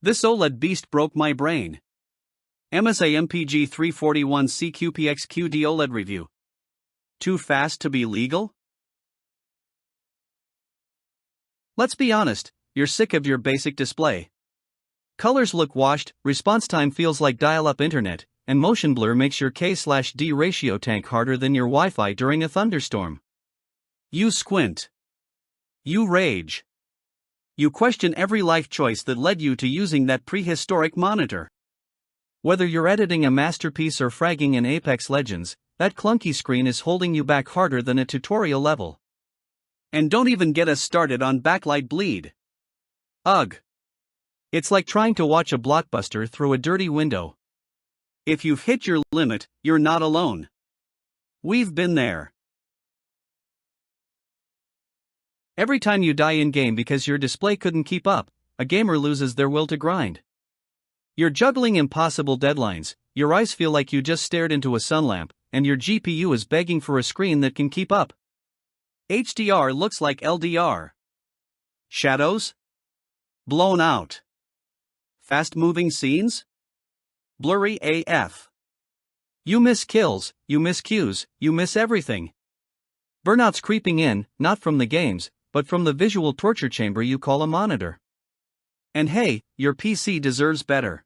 This OLED beast broke my brain. MSI MPG 341 CQPX QD-OLED review. Too fast to be legal? Let's be honest, you're sick of your basic display. Colors look washed, response time feels like dial-up internet, and motion blur makes your K/D ratio tank harder than your Wi-Fi during a thunderstorm. You squint. You rage. You question every life choice that led you to using that prehistoric monitor. Whether you're editing a masterpiece or fragging in Apex Legends, that clunky screen is holding you back harder than a tutorial level. And don't even get us started on backlight bleed. Ugh. It's like trying to watch a blockbuster through a dirty window. If you've hit your limit, you're not alone. We've been there. Every time you die in-game because your display couldn't keep up, a gamer loses their will to grind. You're juggling impossible deadlines, your eyes feel like you just stared into a sunlamp, and your GPU is begging for a screen that can keep up. HDR looks like LDR. Shadows? Blown out. Fast-moving scenes? Blurry AF. You miss kills, you miss cues, you miss everything. Burnout's creeping in, not from the games, but from the visual torture chamber you call a monitor. And hey, your PC deserves better.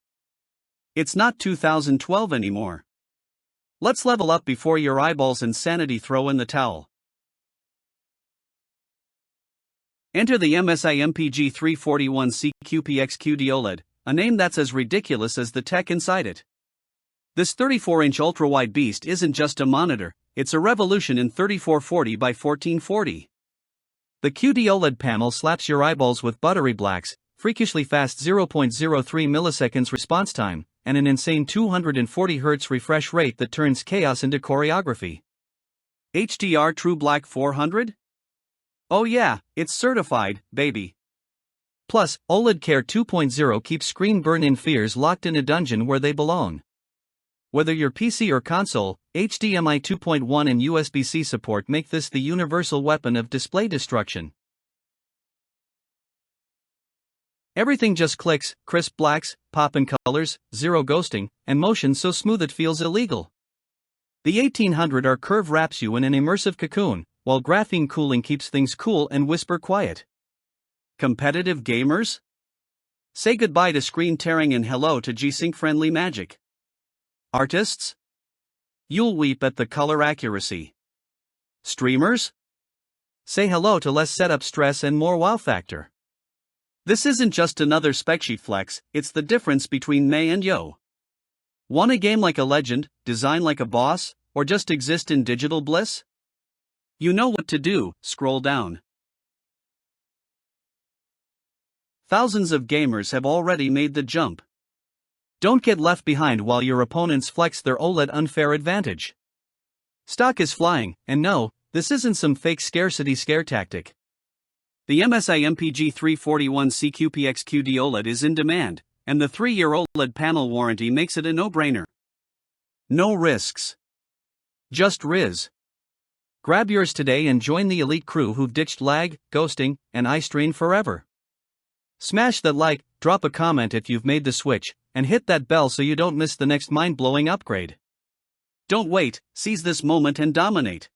It's not 2012 anymore. Let's level up before your eyeballs and sanity throw in the towel. Enter the MSI MPG 341 CQPX QD-OLED, a name that's as ridiculous as the tech inside it. This 34-inch ultra-wide beast isn't just a monitor, it's a revolution in 3440 by 1440. The QD-OLED panel slaps your eyeballs with buttery blacks, freakishly fast 0.03 milliseconds response time, and an insane 240 Hz refresh rate that turns chaos into choreography. HDR True Black 400? Oh yeah, it's certified, baby. Plus, OLED Care 2.0 keeps screen burn-in fears locked in a dungeon where they belong. Whether you're PC or console, HDMI 2.1 and USB-C support make this the universal weapon of display destruction. Everything just clicks, crisp blacks, pop in colors, zero ghosting, and motion so smooth it feels illegal. The 1800R curve wraps you in an immersive cocoon, while graphene cooling keeps things cool and whisper quiet. Competitive gamers? Say goodbye to screen tearing and hello to G-Sync friendly magic. Artists? You'll weep at the color accuracy. Streamers? Say hello to less setup stress and more wow factor. This isn't just another spec sheet flex, it's the difference between May and Yo. Want a game like a legend, design like a boss, or just exist in digital bliss? You know what to do, scroll down. Thousands of gamers have already made the jump. Don't get left behind while your opponents flex their OLED unfair advantage. Stock is flying, and no, this isn't some fake scarcity scare tactic. The MSI MPG 341 CQPX QD-OLED is in demand, and the 3-year OLED panel warranty makes it a no-brainer. No risks. Just Riz. Grab yours today and join the elite crew who've ditched lag, ghosting, and eye strain forever. Smash that like, drop a comment if you've made the switch, and hit that bell so you don't miss the next mind-blowing upgrade. Don't wait, seize this moment and dominate.